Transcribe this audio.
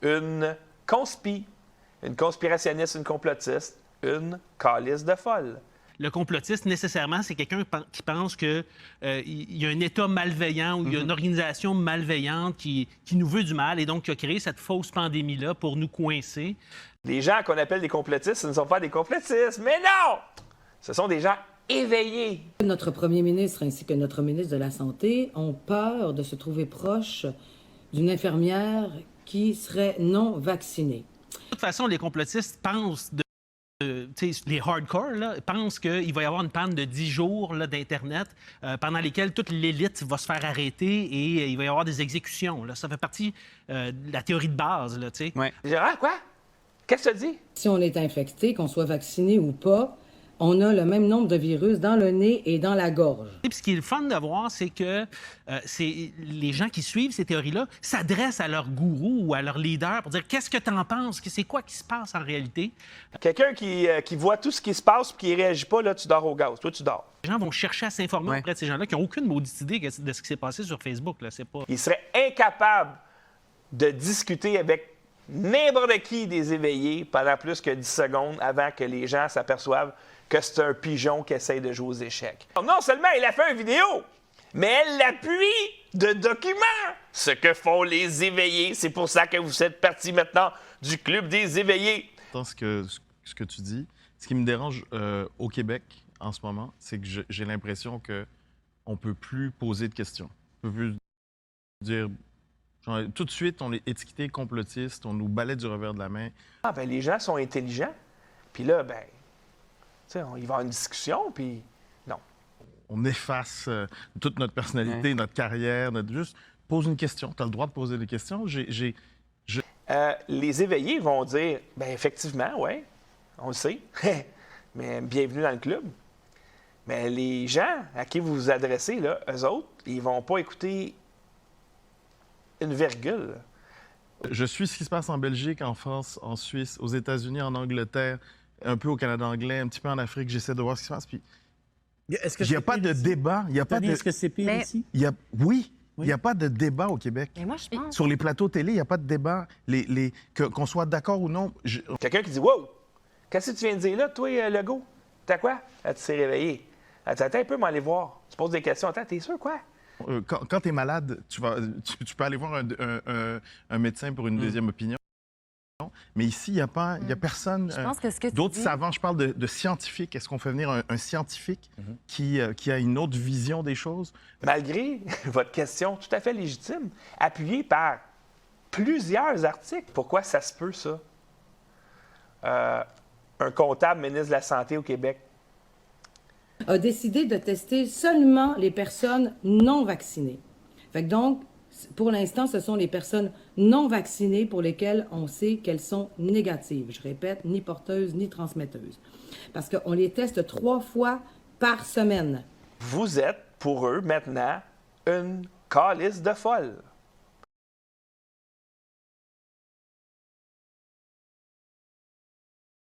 une conspi, une conspirationniste, une complotiste, une calice de folle. Le complotiste, nécessairement, c'est quelqu'un qui pense qu'il y a un État malveillant ou il y a une organisation malveillante qui nous veut du mal et donc qui a créé cette fausse pandémie-là pour nous coincer. Les gens qu'on appelle des complotistes, ce ne sont pas des complotistes, mais non! Ce sont des gens éveillés. Notre premier ministre ainsi que notre ministre de la Santé ont peur de se trouver proche d'une infirmière qui serait non vaccinée. De toute façon, les complotistes pensent les hardcore là, pensent qu'il va y avoir une panne de 10 jours là, d'Internet pendant lesquels toute l'élite va se faire arrêter et il va y avoir des exécutions. Là. Ça fait partie de la théorie de base. Là, ouais. Gérard, quoi? Qu'est-ce que tu dis? Si on est infecté, qu'on soit vacciné ou pas, on a le même nombre de virus dans le nez et dans la gorge. Et puis ce qui est le fun de voir, c'est que les gens qui suivent ces théories-là s'adressent à leur gourou ou à leur leader pour dire « Qu'est-ce que tu en penses? C'est quoi qui se passe en réalité? » Quelqu'un qui voit tout ce qui se passe et qui ne réagit pas, là, tu dors au gaz. Toi, tu dors. Les gens vont chercher à s'informer auprès de ces gens-là qui n'ont aucune maudite idée de ce qui s'est passé sur Facebook. Là. C'est pas... Ils seraient incapables de discuter avec n'importe qui des éveillés pendant plus que 10 secondes avant que les gens s'aperçoivent que c'est un pigeon qui essaye de jouer aux échecs. Non seulement elle a fait une vidéo, mais elle l'appuie de documents. Ce que font les éveillés. C'est pour ça que vous êtes partie maintenant du Club des éveillés. Ce que tu dis, ce qui me dérange au Québec en ce moment, c'est que j'ai l'impression qu'on ne peut plus poser de questions. On ne peut plus dire... Genre, tout de suite, on est étiqueté complotiste, on nous balaie du revers de la main. Ah, ben les gens sont intelligents. Puis là, ben, tu sais, il va y avoir une discussion, puis non. On efface toute notre personnalité, notre carrière, juste pose une question. Tu as le droit de poser des questions. Les éveillés vont dire, ben effectivement, oui, on le sait, mais bienvenue dans le club. Mais les gens à qui vous vous adressez, là, eux autres, ils vont pas écouter une virgule. Je suis ce qui se passe en Belgique, en France, en Suisse, aux États-Unis, en Angleterre, un peu au Canada anglais, un petit peu en Afrique. J'essaie de voir ce qui se passe. Puis, il n'y a pas de débat. Est-ce que c'est pire ici? Oui. Il n'y a pas de débat au Québec. Mais moi, je pense... Sur les plateaux télé, il n'y a pas de débat. Qu'on soit d'accord ou non... Quelqu'un qui dit « Wow! Qu'est-ce que tu viens de dire là, toi, Legault? T'as quoi? » Tu t'es réveillé. Attends un peu, m'aller voir. Tu poses des questions. Attends, t'es sûr, quoi? Quand tu es malade, tu peux aller voir un médecin pour une deuxième opinion. Mais ici, il n'y a personne. D'autres savants, je parle de scientifiques. Est-ce qu'on fait venir un scientifique qui a une autre vision des choses? Malgré votre question tout à fait légitime, appuyée par plusieurs articles, pourquoi ça se peut, ça? Un comptable ministre de la Santé au Québec a décidé de tester seulement les personnes non vaccinées. Fait que donc, pour l'instant, ce sont les personnes non vaccinées pour lesquelles on sait qu'elles sont négatives. Je répète, ni porteuses ni transmetteuses. Parce qu'on les teste 3 fois par semaine. Vous êtes, pour eux, maintenant, une calice de folle.